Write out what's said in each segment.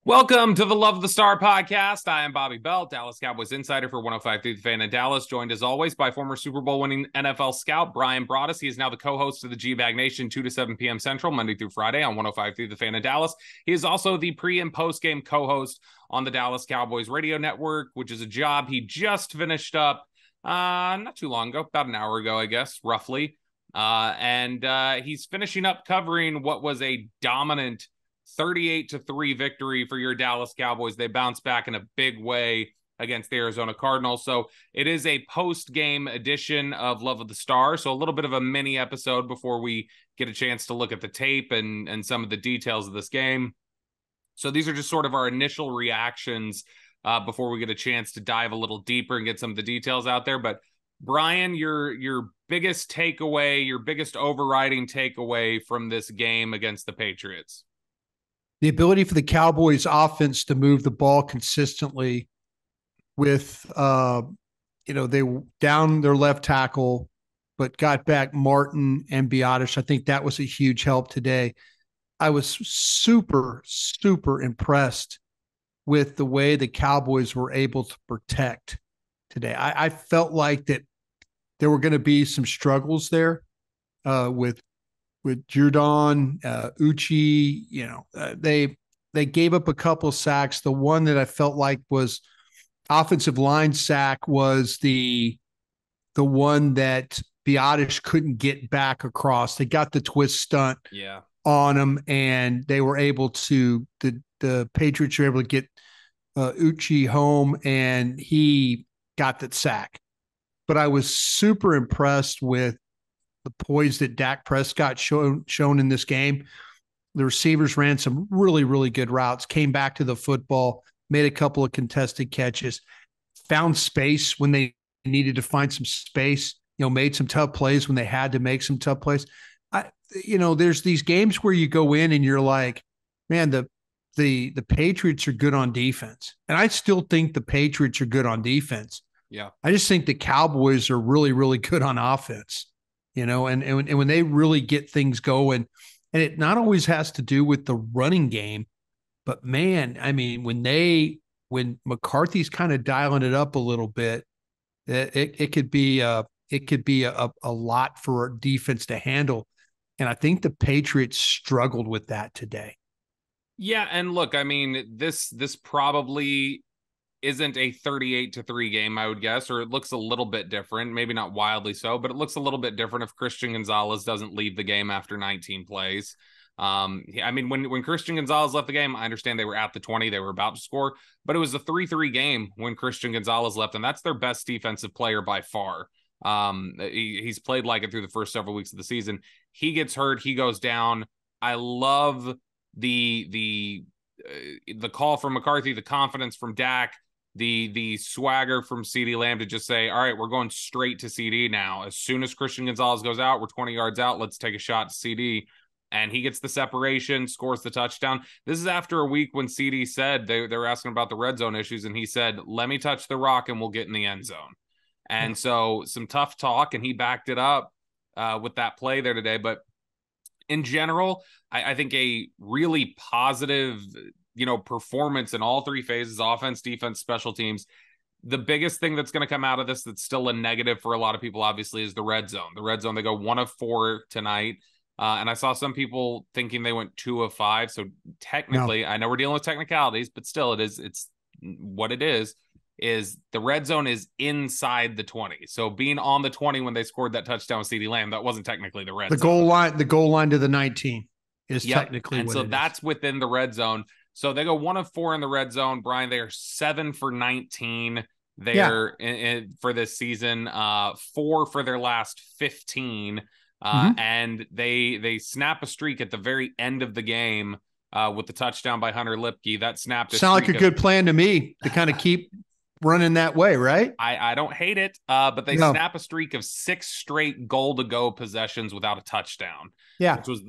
Welcome to the Love of the Star podcast. I am Bobby Belt, Dallas Cowboys insider for 105.3 The Fan in Dallas, joined as always by former Super Bowl winning NFL scout Bryan. He is now the co-host of the G-Bag Nation, 2 to 7 p.m. Central, Monday through Friday on 105.3 The Fan in Dallas. He is also the pre- and post-game co-host on the Dallas Cowboys radio network, which is a job he just finished up not too long ago, about an hour ago, I guess, roughly. He's finishing up covering what was a dominant 38-3 victory for your Dallas Cowboys. They bounced back in a big way against the Arizona Cardinals. So it is a post-game edition of Love of the Star. So a little bit of a mini episode before we get a chance to look at the tape and some of the details of this game. So these are just sort of our initial reactions before we get a chance to dive a little deeper and get some of the details out there. But Bryan, your biggest takeaway, your biggest overriding takeaway from this game against the Patriots? The ability for the Cowboys offense to move the ball consistently with, they down their left tackle, but got back Martin and Biotish. I think that was a huge help today. I was super, super impressed with the way the Cowboys were able to protect today. I felt like that there were going to be some struggles there with Judon, Uchi. They gave up a couple of sacks. The one that I felt like was offensive line sack was the one that Biotish couldn't get back across. They got the twist stunt on him, and they were able to the Patriots were able to get Uchi home, and he got that sack. But I was super impressed with the poise that Dak Prescott shown in this game. The receivers ran some really, really good routes, came back to the football, made a couple of contested catches, found space when they needed to find some space, made some tough plays when they had to make some tough plays. There's these games where you go in and you're like, man, the Patriots are good on defense. And I still think the Patriots are good on defense. Yeah. I just think the Cowboys are really, really good on offense. And when they really get things going, and it not always has to do with the running game, but man, I mean, when McCarthy's kind of dialing it up a little bit, it could be a lot for defense to handle. And I think the Patriots struggled with that today. Yeah, and look, I mean, this probably isn't a 38-3 game, I would guess, or it looks a little bit different, maybe not wildly so, but it looks a little bit different if Christian Gonzalez doesn't leave the game after 19 plays. I mean, when Christian Gonzalez left the game, I understand they were at the 20, they were about to score, but it was a 3-3 game when Christian Gonzalez left, and that's their best defensive player by far. He's played like it through the first several weeks of the season. He gets hurt, he goes down. I love the call from McCarthy, the confidence from Dak, the swagger from CeeDee Lamb to just say, all right, we're going straight to CD now. As soon as Christian Gonzalez goes out, we're 20 yards out. Let's take a shot to CD. And he gets the separation, scores the touchdown. This is after a week when CD said they were asking about the red zone issues, and he said, let me touch the rock and we'll get in the end zone. And so some tough talk, and he backed it up with that play there today. But in general, I think a really positive performance in all three phases: offense, defense, special teams. The biggest thing that's going to come out of this that's still a negative for a lot of people, obviously, is the red zone. The red zone, they go 1 of 4 tonight. And I saw some people thinking they went 2 of 5. So technically, I know we're dealing with technicalities, but still it's what it is the red zone is inside the 20. So being on the 20 when they scored that touchdown with CeeDee Lamb, that wasn't technically the red zone. The goal line to the 19 is technically and what so it that's is. within the red zone. So they go 1 of 4 in the red zone. Bryan, they are 7 for 19 there for this season, 4 for their last 15. And they snap a streak at the very end of the game with the touchdown by Hunter Lipke. That snapped a Sound like a good of, plan to me to kind of keep running that way, right? I don't hate it, but they snap a streak of 6 straight goal-to-go possessions without a touchdown. Yeah. Which was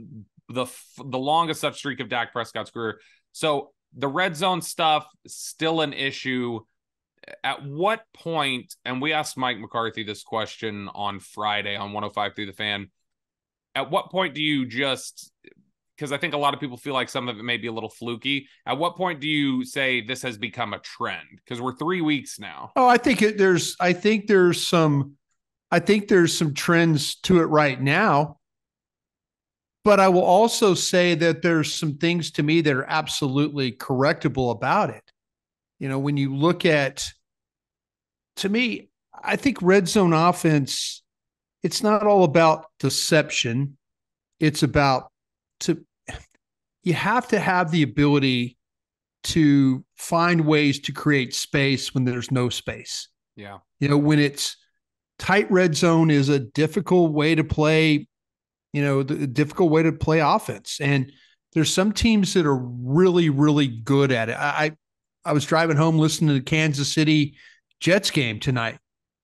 the longest such streak of Dak Prescott's career. So the red zone stuff, still an issue. At what point, and we asked Mike McCarthy this question on Friday on 105 through the Fan, at what point do you just because I think a lot of people feel like some of it may be a little fluky. At what point do you say this has become a trend? Because we're 3 weeks now. Oh, I think there's some trends to it right now. But I will also say that there's some things to me that are absolutely correctable about it. When you look at, to me, I think red zone offense, it's not all about deception. It's about you have to have the ability to find ways to create space when there's no space. Yeah. When it's tight, red zone is a difficult way to play, the difficult way to play offense. And there's some teams that are really, really good at it. I was driving home listening to the Kansas City Jets game tonight,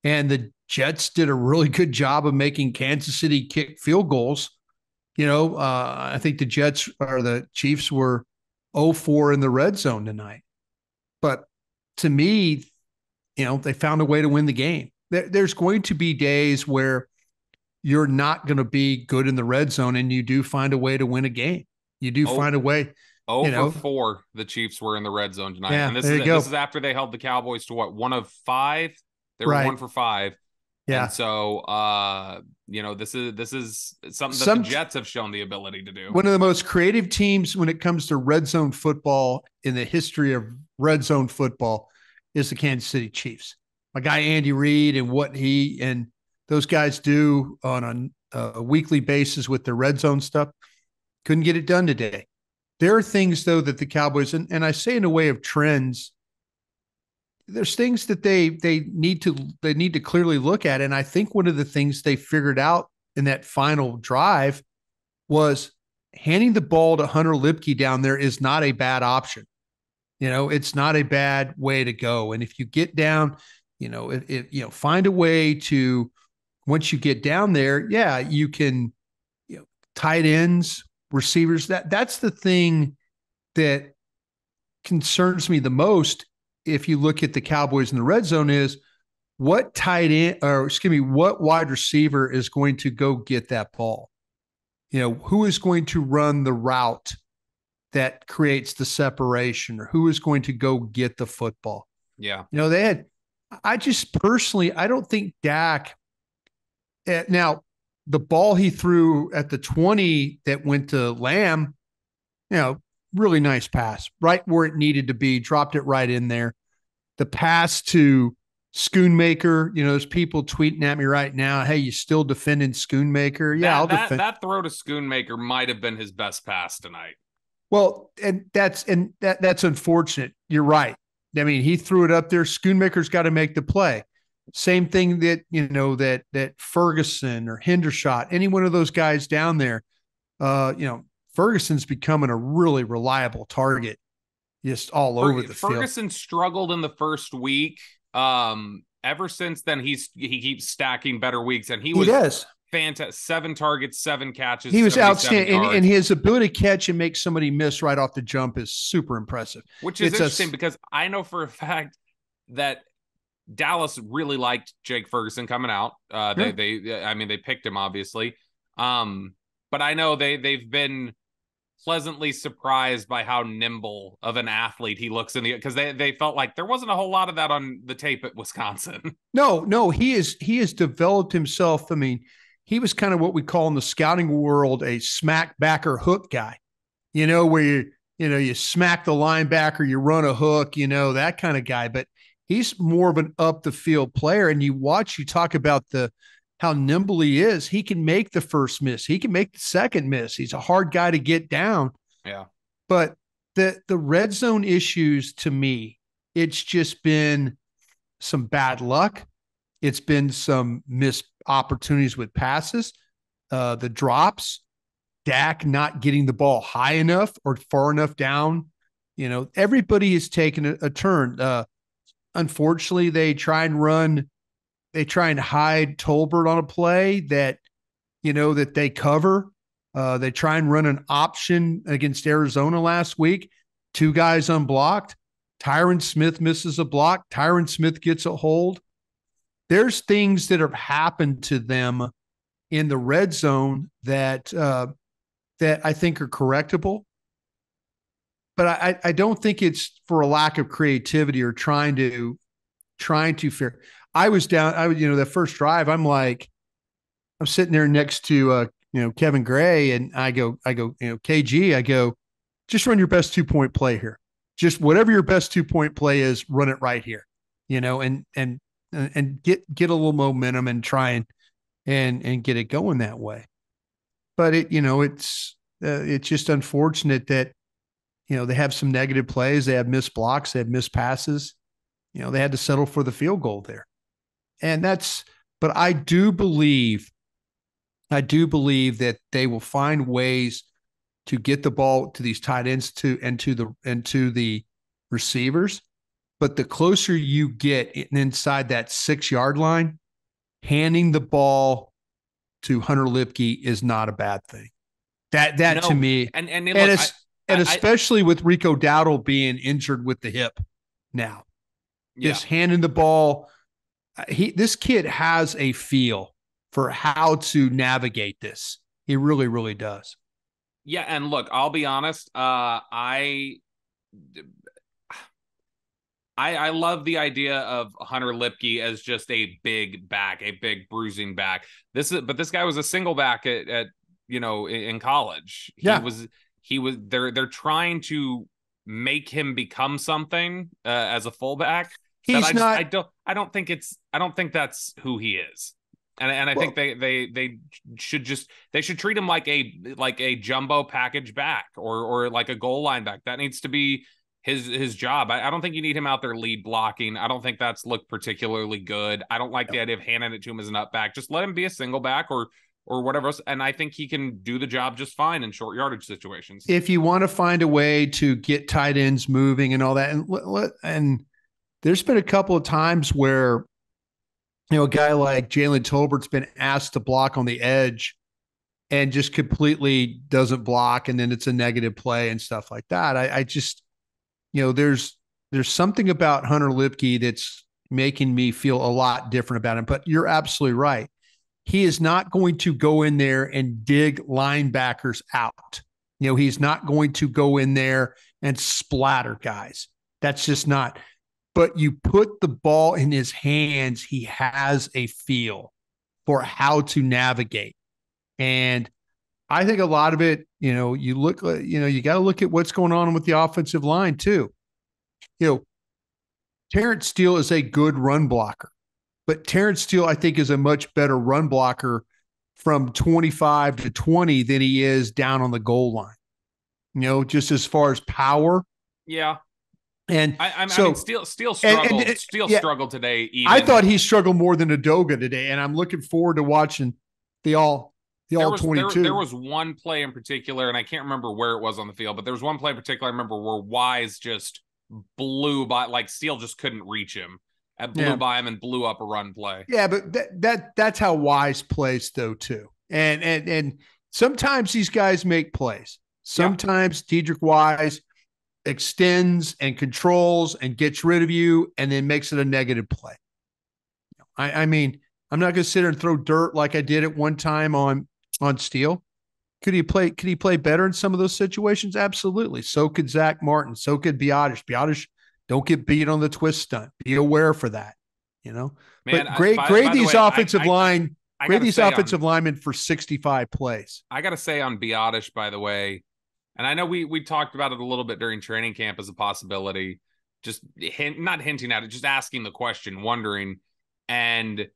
and the Jets did a really good job of making Kansas City kick field goals. I think the Jets or the Chiefs were 0-4 in the red zone tonight. But to me, they found a way to win the game. There's going to be days where you're not going to be good in the red zone, and you do find a way to win a game. You do find a way. 0-for-4, the Chiefs were in the red zone tonight. Yeah, And this is after they held the Cowboys to what, 1 of 5? They were 1 for 5. Yeah. And so this is something that the Jets have shown the ability to do. One of the most creative teams when it comes to red zone football in the history of red zone football is the Kansas City Chiefs. My guy Andy Reid and what he and those guys do on a weekly basis with their red zone stuff. Couldn't get it done today. There are things, though, that the Cowboys, and I say in a way of trends, there's things that they need to clearly look at. And I think one of the things they figured out in that final drive was handing the ball to Hunter Lipke down there is not a bad option. It's not a bad way to go. And if you get down, find a way to, once you get down there, yeah, you can, tight ends, receivers, that's the thing that concerns me the most. If you look at the Cowboys in the red zone, is what what wide receiver is going to go get that ball? Who is going to run the route that creates the separation, or who is going to go get the football? Yeah. I just personally, I don't think Dak, now the ball he threw at the 20 that went to Lamb, really nice pass, right where it needed to be, dropped it right in there. The pass to Schoonmaker, there's people tweeting at me right now, hey, you still defending Schoonmaker? Yeah, I'll defend. That throw to Schoonmaker might have been his best pass tonight. Well, and that's unfortunate. You're right. I mean, he threw it up there. Schoonmaker's got to make the play. Same thing that, that Ferguson or Hendershot, any one of those guys down there, Ferguson's becoming a really reliable target just all over the field. Ferguson struggled in the first week. Ever since then, he keeps stacking better weeks, and he was fantastic. 7 targets, 7 catches. He was outstanding, and his ability to catch and make somebody miss right off the jump is super impressive. Which is interesting because I know for a fact that Dallas really liked Jake Ferguson coming out. They picked him obviously, but I know they've been pleasantly surprised by how nimble of an athlete he looks because they felt like there wasn't a whole lot of that on the tape at Wisconsin. No, he has developed himself. I mean, he was kind of what we call in the scouting world a smack backer hook guy, where you smack the linebacker, you run a hook, that kind of guy. But he's more of an up the field player. And you talk about how nimble he is. He can make the first miss. He can make the second miss. He's a hard guy to get down. Yeah. But the red zone issues, to me, it's just been some bad luck. It's been some missed opportunities with passes, the drops, Dak not getting the ball high enough or far enough down. Everybody has taken a turn. Unfortunately, they try and hide Tolbert on a play that they cover. They try and run an option against Arizona last week. 2 guys unblocked. Tyron Smith misses a block. Tyron Smith gets a hold. There's things that have happened to them in the red zone that that I think are correctable, but I don't think it's for a lack of creativity or trying to fair. I was down. I was, that first drive. I'm sitting there next to Kevin Gray, and I go, KG. I go, just run your best 2 point play here. Just whatever your best 2 point play is, run it right here. And get a little momentum and try and get it going that way. But it's just unfortunate that they have some negative plays, they have missed blocks, they have missed passes. They had to settle for the field goal there, but I do believe that they will find ways to get the ball to these tight ends and to the receivers. But the closer you get inside that 6-yard line, handing the ball to Hunter Lipke is not a bad thing. That no, to me, and especially with Rico Dowdle being injured with the hip now, just handing the ball. This kid has a feel for how to navigate this. He really, really does. Yeah, and look, I'll be honest. I love the idea of Hunter Lipke as just a big back, a big bruising back. But this guy was a single back at in college. They're trying to make him become something as a fullback. He's not. I don't think that's who he is. And I think they should treat him like a jumbo package back or like a goal line back. That needs to be his job. I don't think you need him out there lead blocking. I don't think that's looked particularly good. I don't like the idea of handing it to him as an up back. Just let him be a single back or whatever else. And I think he can do the job just fine in short yardage situations. If you want to find a way to get tight ends moving and all that, and there's been a couple of times where, a guy like Jalen Tolbert's been asked to block on the edge and just completely doesn't block. And then it's a negative play and stuff like that. I just, there's something about Hunter Lipke that's making me feel a lot different about him, but you're absolutely right. He is not going to go in there and dig linebackers out. He's not going to go in there and splatter guys. That's just not. But you put the ball in his hands, he has a feel for how to navigate. And I think a lot of it, you got to look at what's going on with the offensive line too. Terrence Steele is a good run blocker, but Terrence Steele, I think, is a much better run blocker from 25 to 20 than he is down on the goal line. Just as far as power. Yeah. And I mean, Steele struggled. Steele struggled today. I thought he struggled more than Udoka today, and I'm looking forward to watching the all 22. There was one play in particular, and I can't remember where it was on the field, but there was one play in particular I remember where Wise just blew by, like Steele just couldn't reach him, and blew by him and blew up a run play. Yeah, but that's how Wise plays though too, and sometimes these guys make plays. Sometimes Dedrick Wise extends and controls and gets rid of you and then makes it a negative play. I mean, I'm not going to sit there and throw dirt like I did at one time on Steele. Could he play better in some of those situations? Absolutely. So could Zach Martin. So could Biadasz. Biadasz, don't get beat on the twist stunt. Be aware for that. Man, but grade these offensive linemen for 65 plays. I got to say on Biadasz, by the way, and I know we talked about it a little bit during training camp as a possibility, just not hinting at it, just asking the question, wondering. And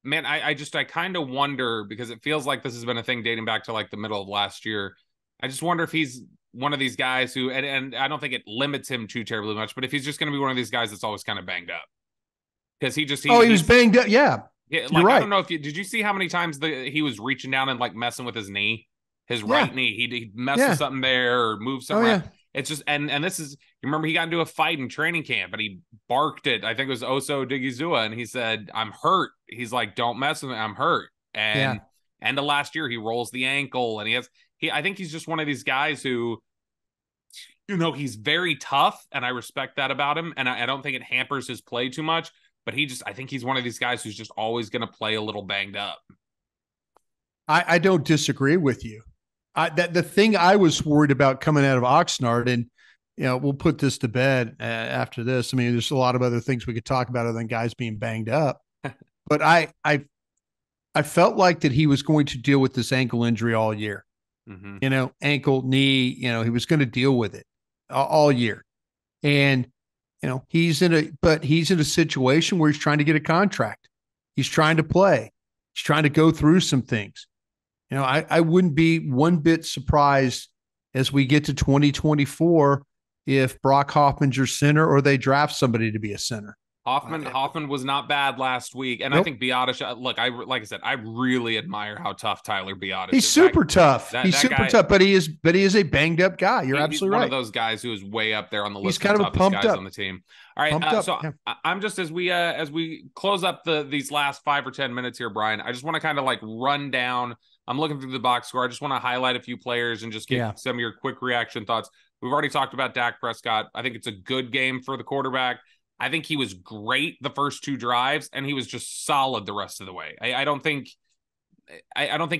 man, I kind of wonder, because it feels like this has been a thing dating back to like the middle of last year. I just wonder if he's one of these guys who, and I don't think it limits him too terribly much, but if he's just going to be one of these guys that's always kind of banged up. Because he was banged up. Yeah. Like, you're right. I don't know if did you see how many times he was reaching down and like messing with his knee? His right knee, he messed with something there or moved something. Right. It's just and this is, you remember he got into a fight in training camp and he barked at, I think it was Oso Digizua, and he said, "I'm hurt." He's like, "Don't mess with me, I'm hurt." And end of last year he rolls the ankle, and I think he's just one of these guys who, he's very tough, and I respect that about him, and I don't think it hampers his play too much. But I think he's one of these guys who's just always going to play a little banged up. I don't disagree with you. The thing I was worried about coming out of Oxnard, and we'll put this to bed after this. I mean, there's a lot of other things we could talk about other than guys being banged up, but I felt like that he was going to deal with this ankle injury all year. Mm-hmm. Ankle, knee. He was going to deal with it all year, and he's in a situation where he's trying to get a contract. He's trying to play. He's trying to go through some things. I wouldn't be one bit surprised as we get to 2024 if Brock Hoffman's your center or they draft somebody to be a center. Hoffman was not bad last week, and nope. I think Biadasz. Look, like I said, I really admire how tough Tyler Biadasz is. He's super tough. He's super tough, but he is a banged up guy. You're absolutely right. He's one of those guys who is way up there on the list. He's kind of pumped guys up on the team. All right, so yeah. I'm just as we close up these last 5 or 10 minutes here, Bryan. I just want to kind of like run down. I'm looking through the box score. I just want to highlight a few players and just get some of your quick reaction thoughts. We've already talked about Dak Prescott. I think it's a good game for the quarterback. I think he was great the first 2 drives, and he was just solid the rest of the way. I don't think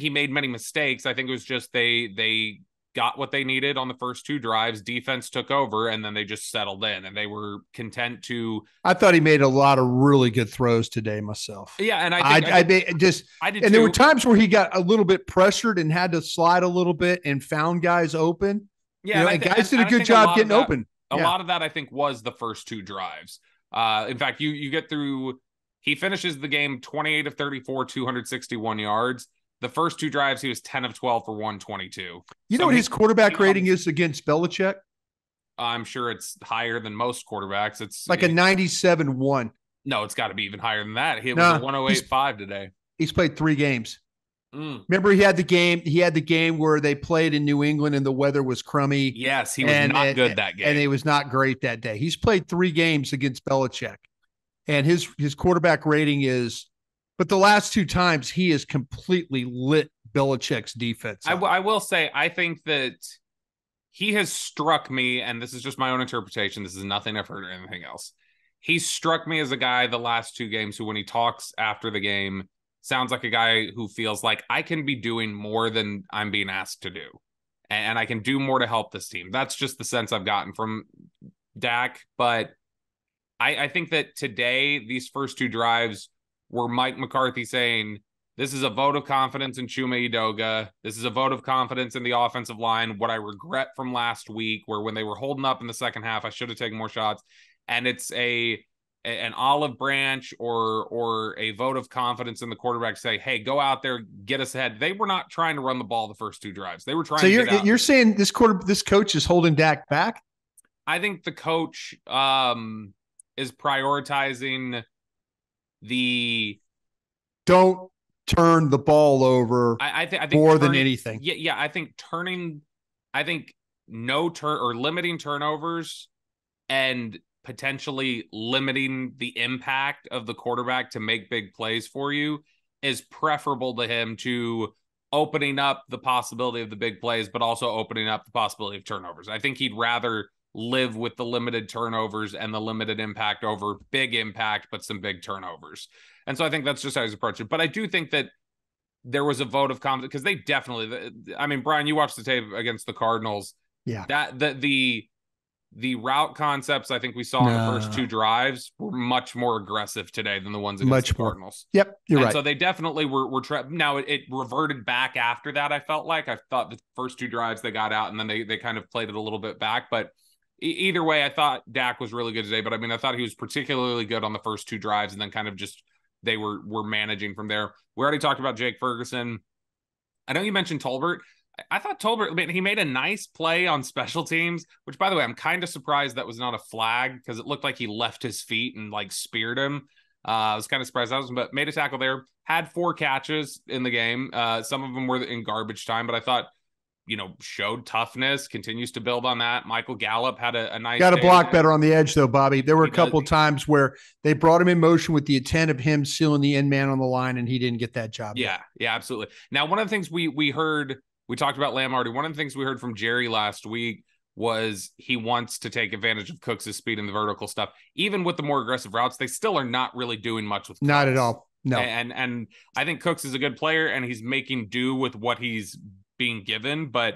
he made many mistakes. I think it was just they got what they needed on the first 2 drives. Defense took over, and then they just settled in, and they were content to. I thought he made a lot of really good throws today myself. Yeah, and I did. And there were times where he got a little bit pressured and had to slide a little bit and found guys open. Yeah, and guys did a good job getting open. A lot of that, I think, was the first 2 drives. In fact, you get through, he finishes the game 28 of 34, 261 yards. The first 2 drives, he was 10 of 12 for 122. You know what his quarterback rating is against Belichick? I'm sure it's higher than most quarterbacks. It's like a 97-1. No, it's got to be even higher than that. He was a 108.5 today. He's played 3 games. Remember, he had the game where they played in New England and the weather was crummy. Yes, he was not good that game. And he was not great that day. He's played 3 games against Belichick. And his quarterback rating is, but the last 2 times he has completely lit Belichick's defense. I will say, I think that he has struck me, and this is just my own interpretation. This is nothing I've heard or anything else. He struck me as a guy the last 2 games who, when he talks after the game, sounds like a guy who feels like I can be doing more than I'm being asked to do. And I can do more to help this team. That's just the sense I've gotten from Dak. But I think that today, these first 2 drives were Mike McCarthy saying, this is a vote of confidence in Chuma Edoga. This is a vote of confidence in the offensive line. What I regret from last week, where when they were holding up in the second half, I should have taken more shots. And it's an olive branch or a vote of confidence in the quarterback, say, hey, go out there, get us ahead. They were not trying to run the ball the first 2 drives. They were trying to get out. You're saying this coach is holding Dak back? I think the coach is prioritizing the don't turn the ball over. I think more than anything. Yeah. I think limiting turnovers and potentially limiting the impact of the quarterback to make big plays for you is preferable to him to opening up the possibility of the big plays, but also opening up the possibility of turnovers. I think he'd rather live with the limited turnovers and the limited impact over big impact, but some big turnovers. And so I think that's just how he's approaching it. But I do think that there was a vote of confidence because they definitely, I mean, Bryan, you watched the tape against the Cardinals. Yeah. The route concepts I think we saw in the first 2 drives were much more aggressive today than the ones against the Cardinals. Yep, you're right. So they definitely were now it reverted back after that. I felt like I thought the first 2 drives they got out and then they kind of played it a little bit back. But either way, I thought Dak was really good today. But I mean, I thought he was particularly good on the first 2 drives and then kind of just they were managing from there. We already talked about Jake Ferguson. I know you mentioned Tolbert. I thought Tolbert, he made a nice play on special teams, which, by the way, I'm kind of surprised that was not a flag because it looked like he left his feet and like speared him. I was kind of surprised that was, but made a tackle there. Had 4 catches in the game. Some of them were in garbage time, but I thought, showed toughness, continues to build on that. Michael Gallup had a nice. Got to block better on the edge, though, Bobby. There were a couple of times where they brought him in motion with the intent of him sealing the end man on the line, and he didn't get that job. Yeah, absolutely. Now, one of the things we heard, we talked about Lamb already. One of the things we heard from Jerry last week was he wants to take advantage of Cooks' speed in the vertical stuff. Even with the more aggressive routes, they still are not really doing much with Cooks. Not at all. No. And I think Cooks is a good player, and he's making do with what he's being given, but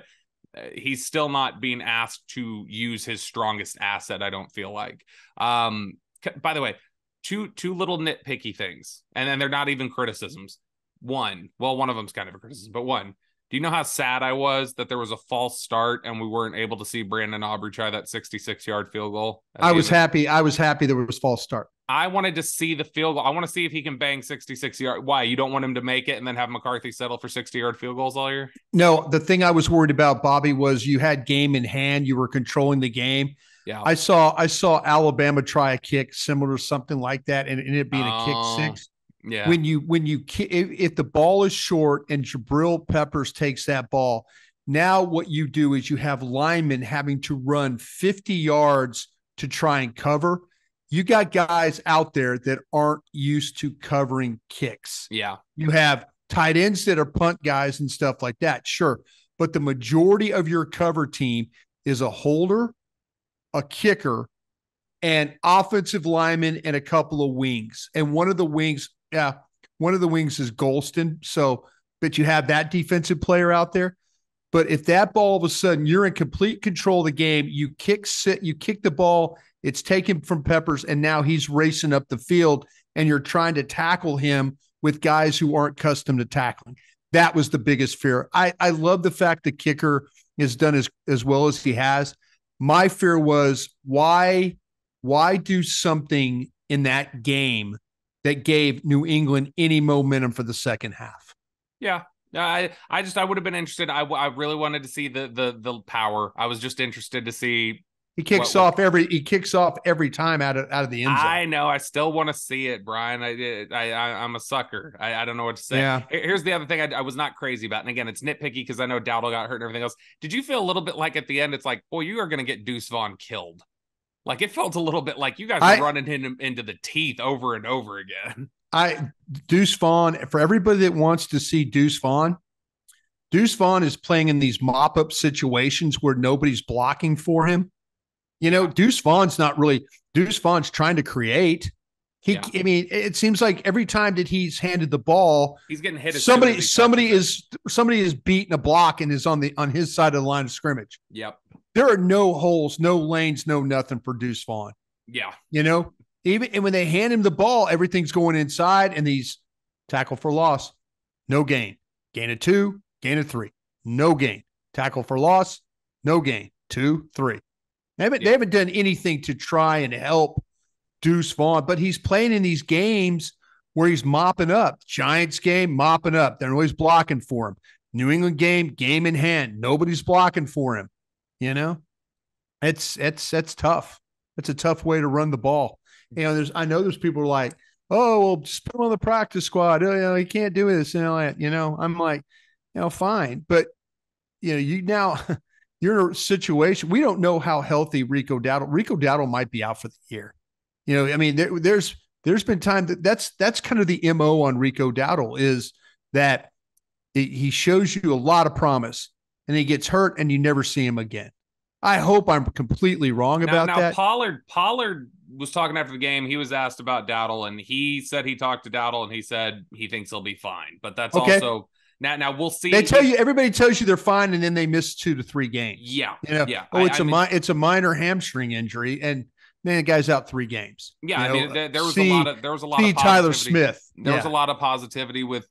he's still not being asked to use his strongest asset, I don't feel like. By the way, two little nitpicky things, and then they're not even criticisms. One of them's kind of a criticism, but one, do you know how sad I was that there was a false start and we weren't able to see Brandon Aubrey try that 66-yard field goal? I was happy there was false start. I wanted to see the field goal. I want to see if he can bang 66 yards. Why? You don't want him to make it and then have McCarthy settle for 60-yard field goals all year? No, the thing I was worried about, Bobby, was you had game in hand. You were controlling the game. Yeah. I saw Alabama try a kick similar to something like that and it being a kick six. Yeah. If the ball is short and Jabril Peppers takes that ball, now what you do is you have linemen having to run 50 yards to try and cover. You got guys out there that aren't used to covering kicks. Yeah. You have tight ends that are punt guys and stuff like that. Sure. But the majority of your cover team is a holder, a kicker, and offensive lineman and a couple of wings. And one of the wings is Golston. So, but you have that defensive player out there. But if that ball all of a sudden you're in complete control of the game, you kick the ball, it's taken from Peppers, and now he's racing up the field, and you're trying to tackle him with guys who aren't accustomed to tackling. That was the biggest fear. I love the fact the kicker has done as well as he has. My fear was why do something in that game that gave New England any momentum for the second half? Yeah. I would have been interested. I really wanted to see the power. I was just interested to see. He kicks off every time out of the end zone. I know. I still want to see it, Brian. I'm a sucker. I don't know what to say. Yeah. Here's the other thing I was not crazy about. And again, it's nitpicky because I know Dowdle got hurt and everything else. Did you feel a little bit like at the end, it's like, boy, you are going to get Deuce Vaughn killed? Like it felt a little bit like you guys were running him into the teeth over and over again. Deuce Vaughn, for everybody that wants to see Deuce Vaughn is playing in these mop-up situations where nobody's blocking for him. You know, Deuce Vaughn's trying to create. I mean, it seems like every time that he's handed the ball, he's getting hit. Somebody is beating a block and is on his side of the line of scrimmage. Yep. There are no holes, no lanes, no nothing for Deuce Vaughn. Yeah. You know, and when they hand him the ball, everything's going inside, and these tackle for loss, no gain. Gain of 2, gain of 3, no gain. Tackle for loss, no gain. 2, 3. They haven't done anything to try and help Deuce Vaughn, but he's playing in these games where he's mopping up. Giants game, mopping up. They're always blocking for him. New England game in hand. Nobody's blocking for him. You know, it's tough. It's a tough way to run the ball. You know, I know there's people who are like, oh, well, just put him on the practice squad. Oh, you know, he can't do this. I'm like, fine. But, you're in a situation. We don't know how healthy Rico Dowdle might be out for the year. You know, I mean, there's been time that's kind of the MO on Rico Dowdle is that he shows you a lot of promise and he gets hurt and you never see him again. I hope I'm completely wrong about that. Pollard was talking after the game. He was asked about Dowdle and he said he talked to Dowdle and he said he thinks he'll be fine. But that's okay. Also now we'll see. Everybody tells you they're fine and then they miss 2 to 3 games. Yeah. Yeah. Oh, it's a minor hamstring injury and man, the guy's out 3 games. Yeah. There was a lot of positivity. Tyler Smith. There was a lot of positivity with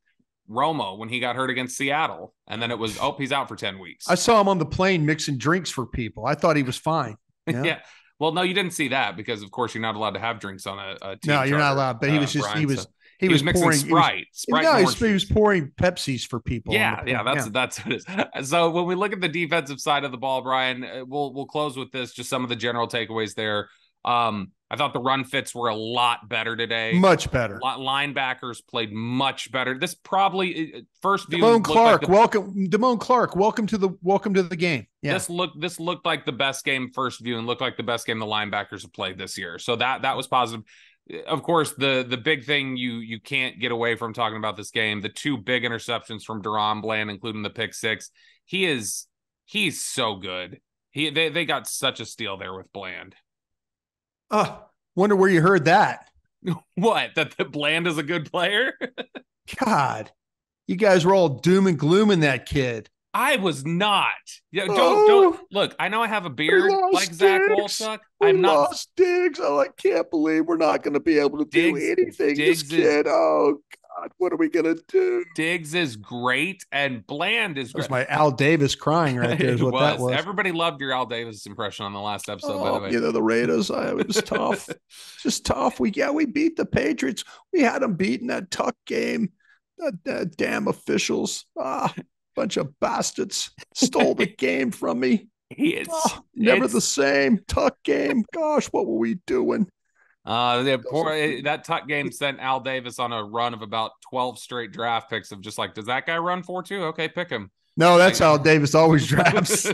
Romo when he got hurt against Seattle. And then it was, he's out for 10 weeks. I saw him on the plane mixing drinks for people. I thought he was fine. Yeah. Well, no, you didn't see that because of course you're not allowed to have drinks on a team. No, you're not allowed. But he was just, Brian, he was mixing pouring Sprite. He was pouring Pepsis for people. That's what it is. So when we look at the defensive side of the ball, Brian, we'll close with this. Just some of the general takeaways there. I thought the run fits were a lot better today. Much better. Linebackers played much better. This probably first view. Damone Clark, welcome to the game. Yeah. This looked like the best game first view and looked like the best game the linebackers have played this year. So that was positive. Of course, the big thing you can't get away from talking about this game, the 2 big interceptions from Deron Bland, including the pick 6. He's so good. They got such a steal there with Bland. Wonder where you heard that. What? That the Bland is a good player? God, you guys were all doom and gloom in that kid. I was not. Yeah, don't Oh, look. I know I have a we beard like lost Zach Diggs. Wolchuk. We I'm not lost Diggs. Oh, I can't believe we're not going to be able to do Diggs. anything. This Diggs is kid, oh God, what are we going to do? Diggs is great, and Bland is That was great. my Al Davis crying right there, is It what that was. was. Everybody loved your Al Davis impression on the last episode, by the Oh, way. the Raiders. It was tough. It's just tough. We beat the Patriots. We had them beaten that Tuck game. Damn officials. Bunch of bastards stole the game from me. it's Never the it's same. Tuck game. Gosh, what were we doing? that Tuck game sent Al Davis on a run of about 12 straight draft picks of just like, does that guy run 4-2? Okay, pick him. No, that's Like, how Davis always drafts.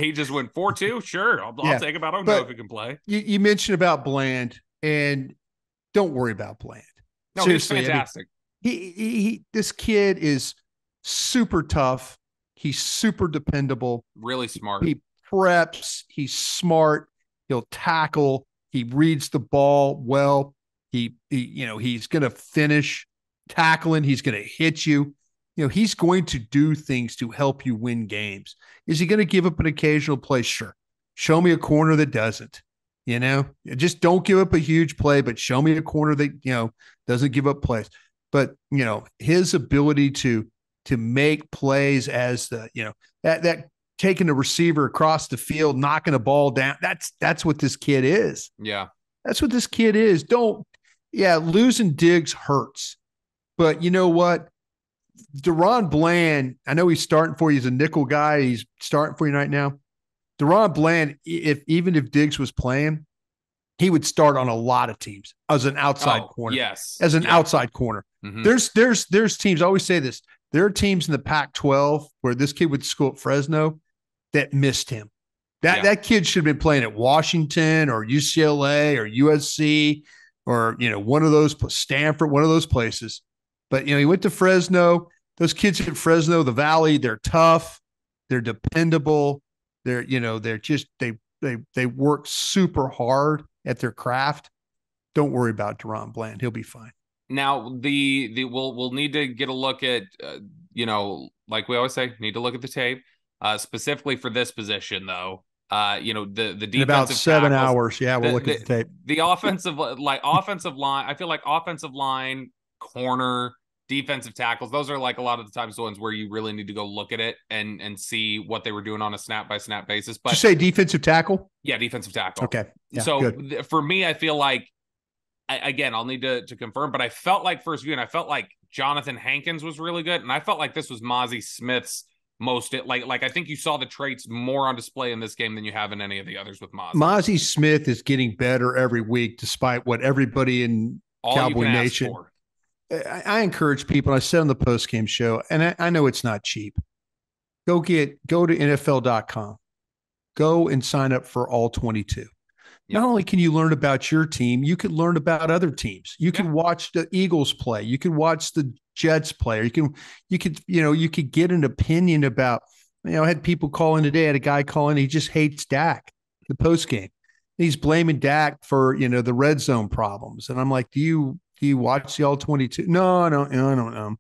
he just went 4-2. Sure, I'll Yeah. take him. I don't know if But he can play. you mentioned about Bland, and don't worry about Bland. No, he's Seriously, I mean, fantastic. this kid is super tough. He's super dependable. Really smart. He preps. He's smart. He'll tackle. He reads the ball well. He's going to finish tackling. He's going to hit you. He's going to do things to help you win games. Is he going to give up an occasional play? Sure. Show me a corner that doesn't. Just don't give up a huge play, but show me a corner that doesn't give up plays. But his ability to make plays as that taking the receiver across the field, knocking a ball down. That's what this kid is. Yeah. That's what this kid is. Losing Diggs hurts. But you know what? DaRon Bland, I know he's starting for you. He's a nickel guy. He's starting for you right now. DaRon Bland, even if Diggs was playing, he would start on a lot of teams as an outside corner. Yes. As an outside corner. Mm-hmm. There's teams, I always say this. There are teams in the Pac-12 where this kid would school at Fresno that missed him. That kid should have been playing at Washington or UCLA or USC or one of those, Stanford, one of those places. But he went to Fresno. Those kids at Fresno, the Valley, they're tough, they're dependable. They're just they work super hard at their craft. Don't worry about DaRon Bland; he'll be fine. Now we'll need to get a look at like we always say, need to look at the tape specifically for this position though. The defensive in about 7 tackles, hours. Yeah, we'll look at the tape. The offensive offensive line. I feel like offensive line, corner, defensive tackles. Those are like a lot of the times the ones where you really need to go look at it and see what they were doing on a snap by snap basis. But did you say defensive tackle? Yeah, defensive tackle. Okay. Yeah, so for me, I feel like I'll need to confirm, but I felt like first view, and I felt like Jonathan Hankins was really good, and I felt like this was Mazi Smith's most like I think you saw the traits more on display in this game than you have in any of the others with Mazi. Mazi Smith is getting better every week, despite what everybody in Cowboy Nation. I encourage people, and I said on the post-game show, and I know it's not cheap. Go to NFL.com. Go and sign up for all 22. Not only can you learn about your team, you can learn about other teams. You can watch the Eagles play. You can watch the Jets play. Or you could get an opinion about. I had people call in today. I had a guy call in. He just hates Dak. The post game, he's blaming Dak for the red zone problems. And I'm like, do you watch the all 22? No, I don't know.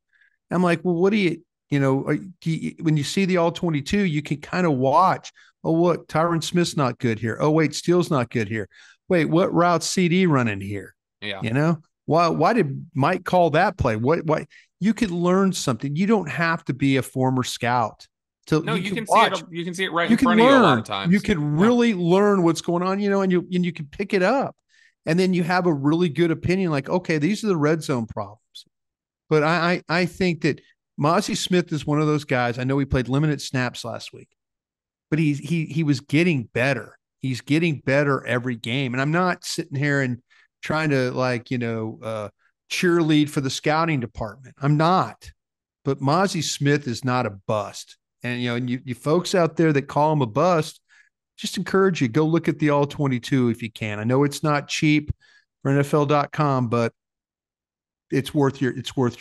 I'm like, well, what do you when you see the all 22, you can kind of watch. Oh, what? Tyron Smith's not good here. Oh, wait, Steele's not good here. Wait, what route CD running here? Yeah. Why did Mike call that play? Why? You could learn something. You don't have to be a former scout. You can see it. You can see it right in front of you a lot of times. You can really learn what's going on, and you can pick it up. And then you have a really good opinion, like, okay, these are the red zone problems. But I think that Mazi Smith is one of those guys. I know he played limited snaps last week, but he was getting better. He's getting better every game. And I'm not sitting here and trying to cheerlead for the scouting department. I'm not. But Mazi Smith is not a bust. And you folks out there that call him a bust, just encourage you, go look at the all 22 if you can. I know it's not cheap for NFL.com, but it's worth your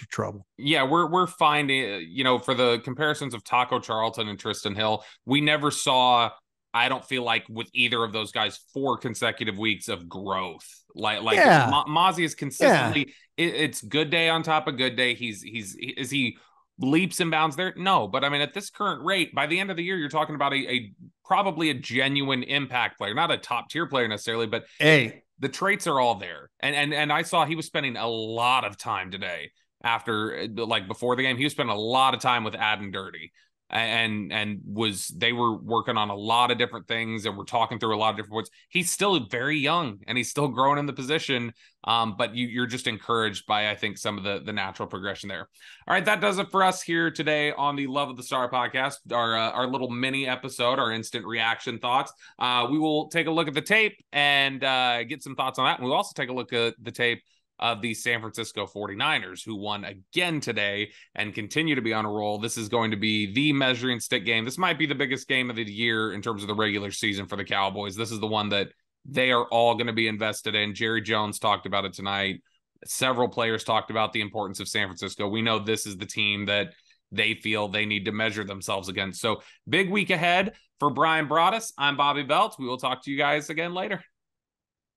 trouble. Yeah, we're finding, for the comparisons of Taco Charlton and Tristan Hill, we never saw, I don't feel like with either of those guys, 4 consecutive weeks of growth. Mozzie is consistently, it's good day on top of good day. Is he leaps and bounds there? No, but I mean, at this current rate, by the end of the year, you're talking about a probably a genuine impact player, not a top tier player necessarily, but Hey, the traits are all there. And I saw he was spending a lot of time today after, like, before the game. He was spending a lot of time with Ad and Dirty, and was they were working on a lot of different things, and we're talking through a lot of different points. He's still very young and he's still growing in the position. But you're just encouraged by, I think, some of the natural progression there. All right, that does it for us here today on the Love of the Star podcast, our little mini episode, our instant reaction thoughts. We will take a look at the tape and get some thoughts on that. And we'll also take a look at the tape of the San Francisco 49ers, who won again today and continue to be on a roll. This is going to be the measuring stick game. This might be the biggest game of the year in terms of the regular season for the Cowboys. This is the one that they are all going to be invested in. Jerry Jones talked about it tonight. Several players talked about the importance of San Francisco. We know this is the team that they feel they need to measure themselves against. So big week ahead. For Bryan Broaddus, I'm Bobby Belt. We will talk to you guys again later.